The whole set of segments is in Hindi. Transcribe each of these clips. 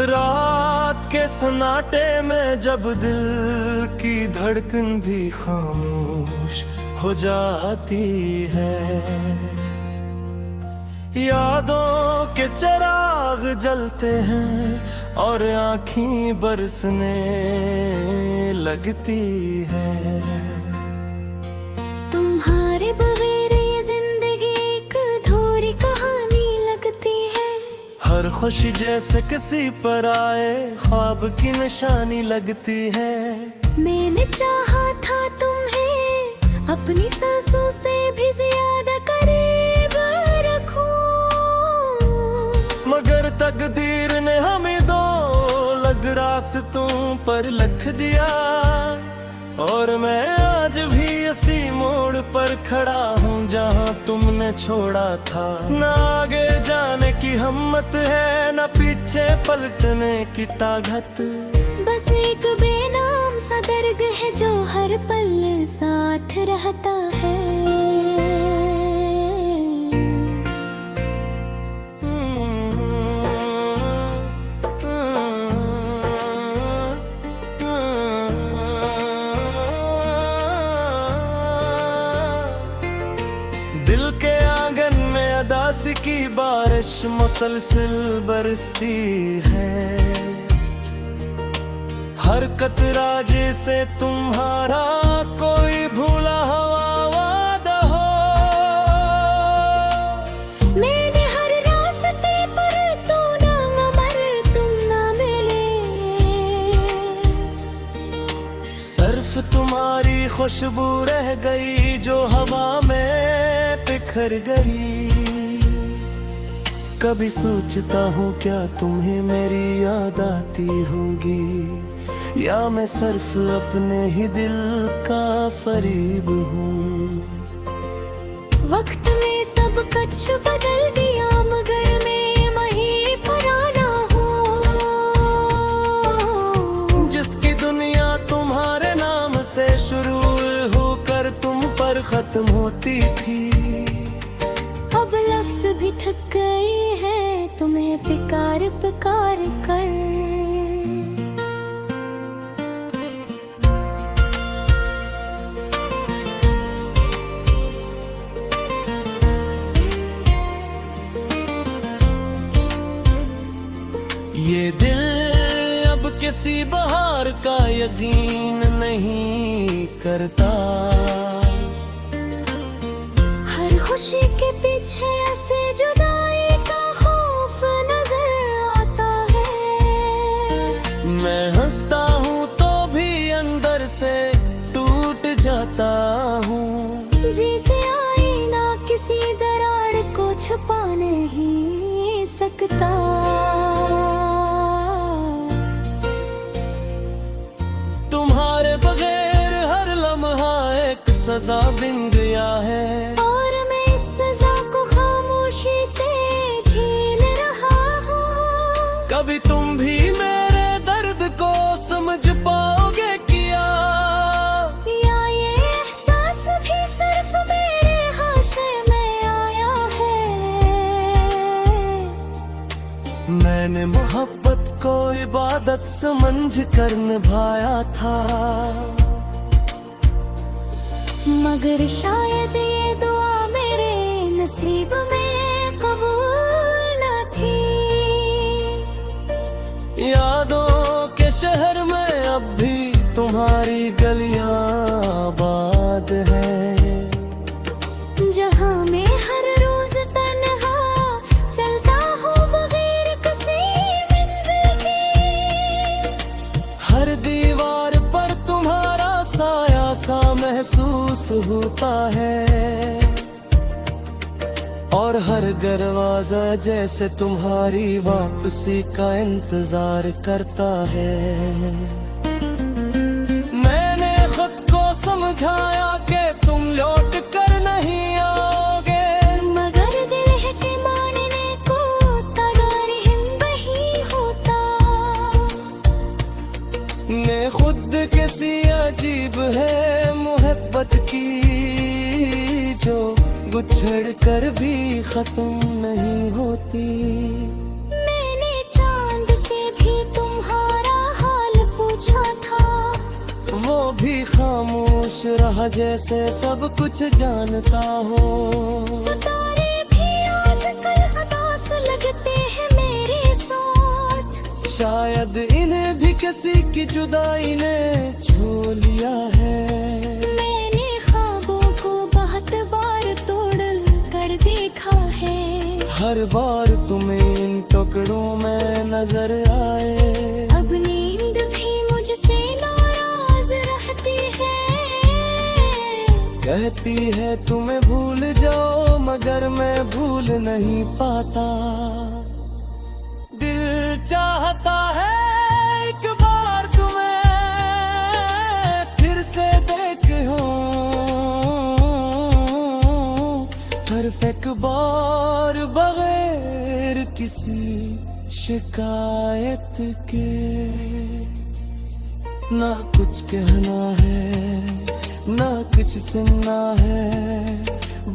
रात के सन्नाटे में जब दिल की धड़कन भी खामोश हो जाती है, यादों के चिराग जलते हैं और आँखें बरसने लगती है। तुम्हारे बगैर ये जिंदगी एक अधूरी कहानी लगती है। हर खुशी जैसे किसी पर आए ख्वाब की निशानी लगती है। मैंने चाहा था तुम्हें अपनी सांसों से भी ज्यादा करीब रखूं, मगर तकदीर ने हमें दो अलग रास्तों पर लिख दिया। और मैं आज भी इसी मोड़ पर खड़ा हूँ जहाँ तुमने छोड़ा था। न आगे जाने की हिम्मत है, न पीछे पलटने की ताकत। बस एक बेनाम सा दर्द है जो हर पल साथ रहता है। दिल के आंगन में अदासी की बारिश मुसलसल बरसती है। हर कतरा जैसे तुम्हारा कोई भूला हुआ वादा हो। मैंने हर रास्ते पर तू ना मर तुम ना मिले। सिर्फ तुम्हारी खुशबू रह गई जो हवा में बिखर गई। कभी सोचता हूँ क्या तुम्हें मेरी याद आती होगी, या मैं सिर्फ अपने ही दिल का फरीब हूँ। वक्त में सब कुछ बदल गया मगर मैं वहीं पुराना हूँ। जिसकी दुनिया तुम्हारे नाम से शुरू होकर तुम पर खत्म होती थी। अब लफ्ज भी थक गए हैं तुम्हें पुकार पुकार कर। ये दिल अब किसी बहार का यकीन नहीं करता। हर खुशी के पीछे ऐसे जुदाई का खौफ नजर आता है। मैं हंसता हूँ तो भी अंदर से टूट जाता हूँ। जिसे आईना किसी दरार को छुपा नहीं सकता। तुम्हारे बगैर हर लम्हा एक सजा बिन गया है। और मैं इस सजा को खामोशी से झेल रहा हूँ। कभी तुम भी मेरे दर्द को समझ पाओगे क्या, या ये एहसास भी सिर्फ मेरे हाथ में आया है। मैंने मोहब्बत को इबादत समझ कर निभाया था। मगर शायद ये दुआ मेरे नसीब में कबूल न थी। यादों के शहर में अब भी तुम्हारी गलियां आबाद हैं, जहाँ मैं हर रोज तन्हा चलता हूँ बगैर किसी मंजिल के। हर दीवार पर तुम्हारा साया सा महसूस होता है। और हर दरवाजा जैसे तुम्हारी वापसी का इंतजार करता है। मैंने खुद को समझाया कि तुम लौट कर नहीं आओगे, मगर दिल है कि मानने को तैयार वही होता। मैं खुद कैसी अजीब है मोहब्बत की, जो गुच्छड़ कर भी खत्म नहीं होती। मैंने चांद से भी भी खामोश रहा जैसे सब कुछ जानता हो। सितारे भी आजकल उदास लगते हैं मेरे साथ। शायद इन्हें भी किसी की जुदाई ने छू लिया है। मैंने ख्वाबों को बहुत बार तोड़ कर देखा है। हर बार तुम्हें इन टुकड़ों में नजर आए। अब नींद भी मुझसे नाराज रहती है। कहती है तुम्हें भूल जाओ मगर मैं भूल नहीं पाता। दिल चाहता है एक बार तुम्हें फिर से देखूं, सिर्फ एक बार बगैर किसी शिकायत के। ना कुछ कहना है ना कुछ सुनना है,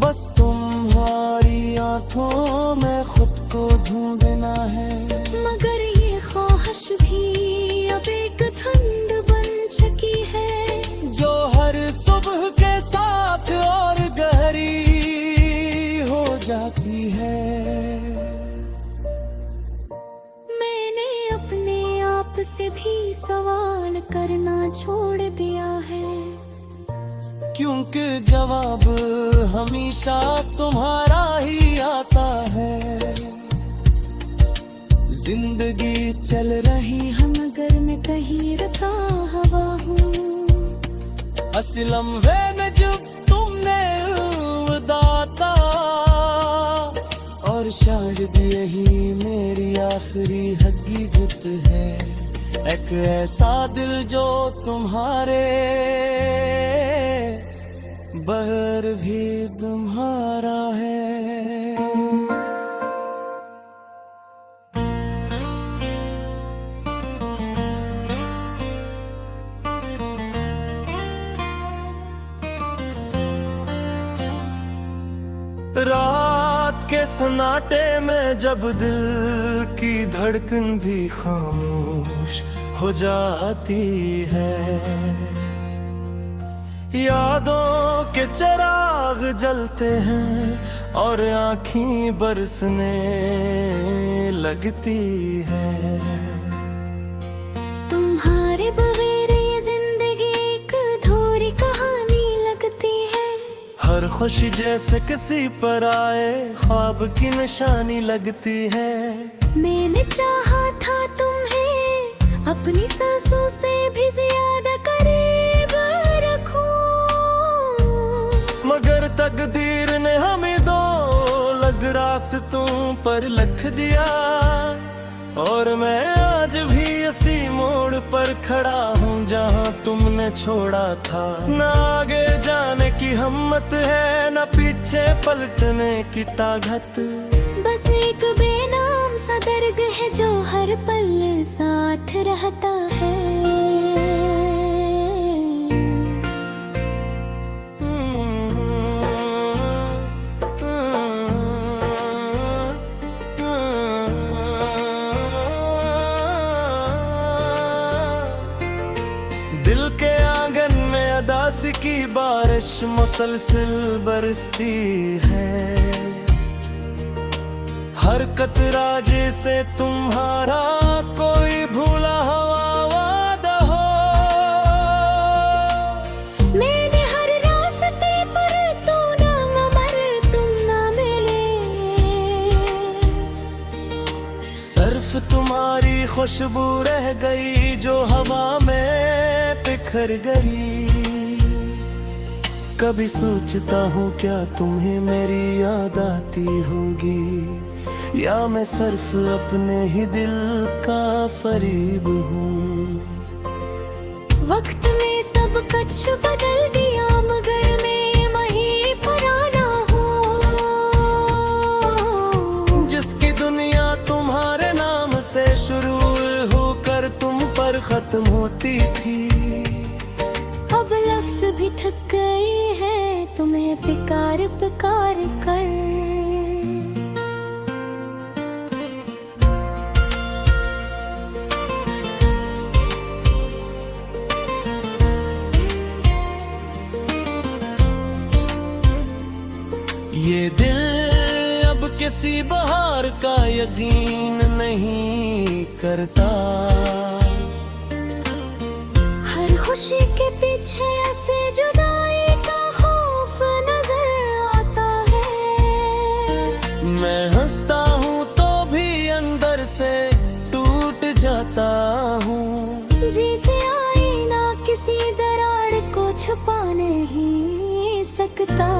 बस तुम्हारी आंखों में खुद को ढूंढना है। मगर ये ख्वाहिश भी अब एक धुंध बन चुकी है, जो हर सुबह के साथ और गहरी हो जाती है। मैंने अपने आप से भी सवाल करना छोड़ दिया है, क्योंकि जवाब हमेशा तुम्हारा ही आता है। जिंदगी चल रही हम मगर मैं कहीं रुका हवा हूँ। असलम वे में जब तुमने दाता, और शायद यही मेरी आखिरी हकीकत है। एक ऐसा दिल जो तुम्हारे बगैर भी तुम्हारा है। रात के सन्नाटे में जब दिल की धड़कन भी खामोश हो जाती है, यादों के चिराग जलते हैं और आँखें बरसने लगती है। तुम्हारे बगैर ये जिंदगी एक अधूरी कहानी लगती है। हर खुशी जैसे किसी पर आए ख्वाब की निशानी लगती है। मैंने चाहा था तुम्हें अपनी सांसों से भी ज्यादा करीब रखूं, मगर तकदीर ने हमें दो अलग रास्तों पर लिख दिया। और मैं आज भी इसी मोड़ पर खड़ा हूँ जहाँ तुमने छोड़ा था। न आगे जाने की हिम्मत है न पीछे पलटने की ताकत। बस एक बेनाम सा दर्द है जो हर पल साथ रहता है। दिल के आंगन में अदासी की बारिश मुसलसल बरसती है। हर कतरा जैसे तुम्हारा कोई भूला हुआ वादा हो। मैंने हर रास्ते पर तू ना मर तुम ना मिले, सिर्फ तुम्हारी खुशबू रह गई जो हवा में बिखर गई। कभी सोचता हूँ क्या तुम्हें मेरी याद आती होगी, या मैं सिर्फ अपने ही दिल का फरीब हूँ। वक्त ने सब कुछ बदल दिया मगर मैं वहीं पुराना हूँ। जिसकी दुनिया तुम्हारे नाम से शुरू होकर तुम पर खत्म होती थी। अब लफ्ज भी थक गए हैं तुम्हें पुकार पुकार कर। का यकीन नहीं करता। हर खुशी के पीछे ऐसे जुदाई का खौफ नजर आता है। मैं हंसता हूँ तो भी अंदर से टूट जाता हूँ। जिसे आईना किसी दरार को छुपा नहीं सकता।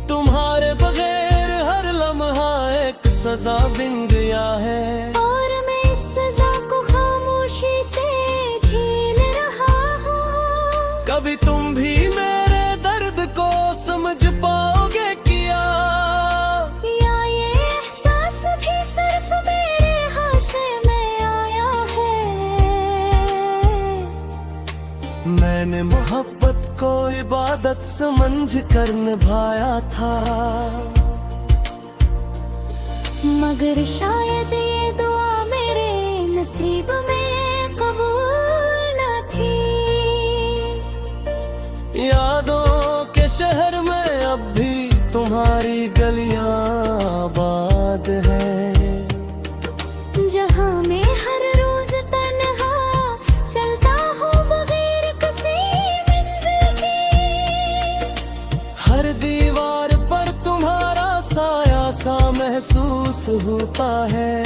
तुम्हारे बगैर हर लम्हा एक सजा बिन गया है, और मैं इस सजा को खामोशी से झेल रहा हूँ। कभी तुम भी मेरे दर्द को समझ पाओगे क्या? या ये एहसास भी सिर्फ मेरे हाथ में आया है। मैंने मोहब्बत को इबादत समझ कर निभाया था, मगर शायद ये दुआ मेरे नसीब में कबूल न थी। यादों के शहर में अब भी तुम्हारी गलियां आबाद है, जहाँ मैं हर रोज तन्हा चलता हूँ बगैर किसी मंजिल के। हर दीवार पर तुम्हारा साया सा महसूस होता है,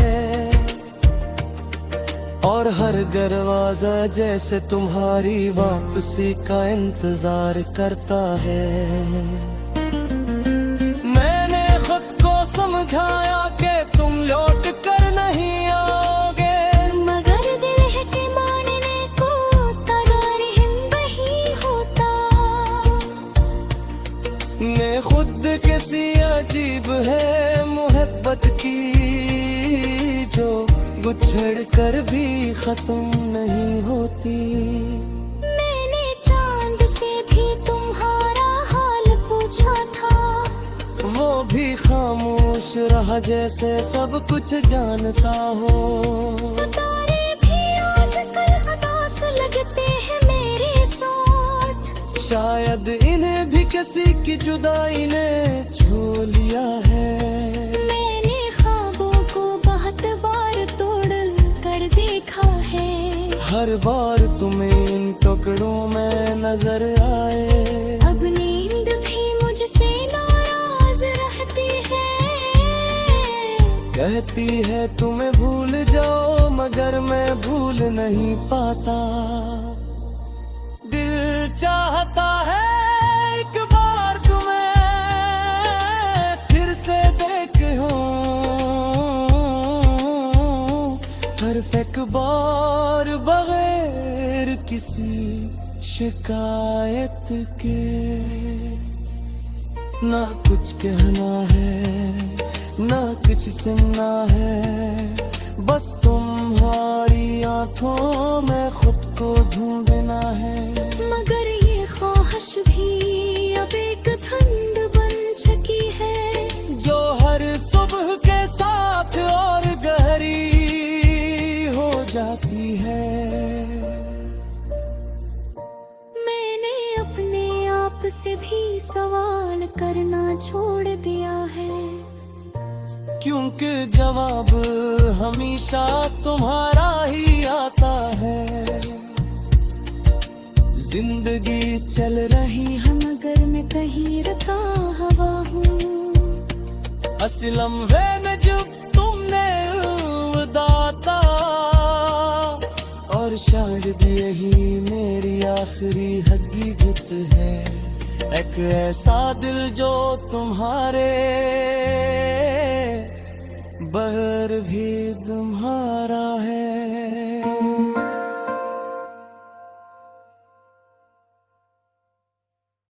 और हर दरवाजा जैसे तुम्हारी वापसी का इंतजार करता है। मैंने खुद को समझाया कि तुम लौट कर नहीं आओगे, मगर दिल है कि मानने को तैयार नहीं होता। मैं खुद कैसी अजीब है मोहब्बत की, जो गुछड़ कर भी खत्म नहीं होती। मैंने चांद से भी तुम्हारा हाल पूछा था, वो भी खामोश रहा जैसे सब कुछ जानता हो। सितारे भी आजकल उदास लगते हैं मेरे साथ। शायद इन्हें भी किसी की जुदाई ने छू लिया है। मैंने ख्वाबों को बहुत बार तोड़ कर देखा है, हर बार तुम्हें इन टुकड़ों में नजर आए। अब नींद भी मुझसे नाराज रहती है। कहती है तुम्हें भूल जाओ, मगर मैं भूल नहीं पाता। दिल चाहता है एक बार तुम्हें फिर से देखूं, सिर्फ एक बार बगैर किसी शिकायत के। ना कुछ कहना है ना कुछ सुनना है, बस तुम्हारी आंखों में खुद को ढूंढना है। मगर ये ख्वाहिश भी अब एक ठंड बन चुकी है, जो हर सुबह के साथ और गहरी हो जाती है। मैंने अपने आप से भी सवाल करना छोड़ दिया है, क्योंकि जवाब हमेशा तुम्हारा ही आता है। जिंदगी चल रही है मगर मैं कहीं रुका हवा हूँ। असलम वे में जब तुमने दाता, और शायद यही मेरी आखिरी हकीकत है। एक ऐसा दिल जो तुम्हारे बगैर भी तुम्हारा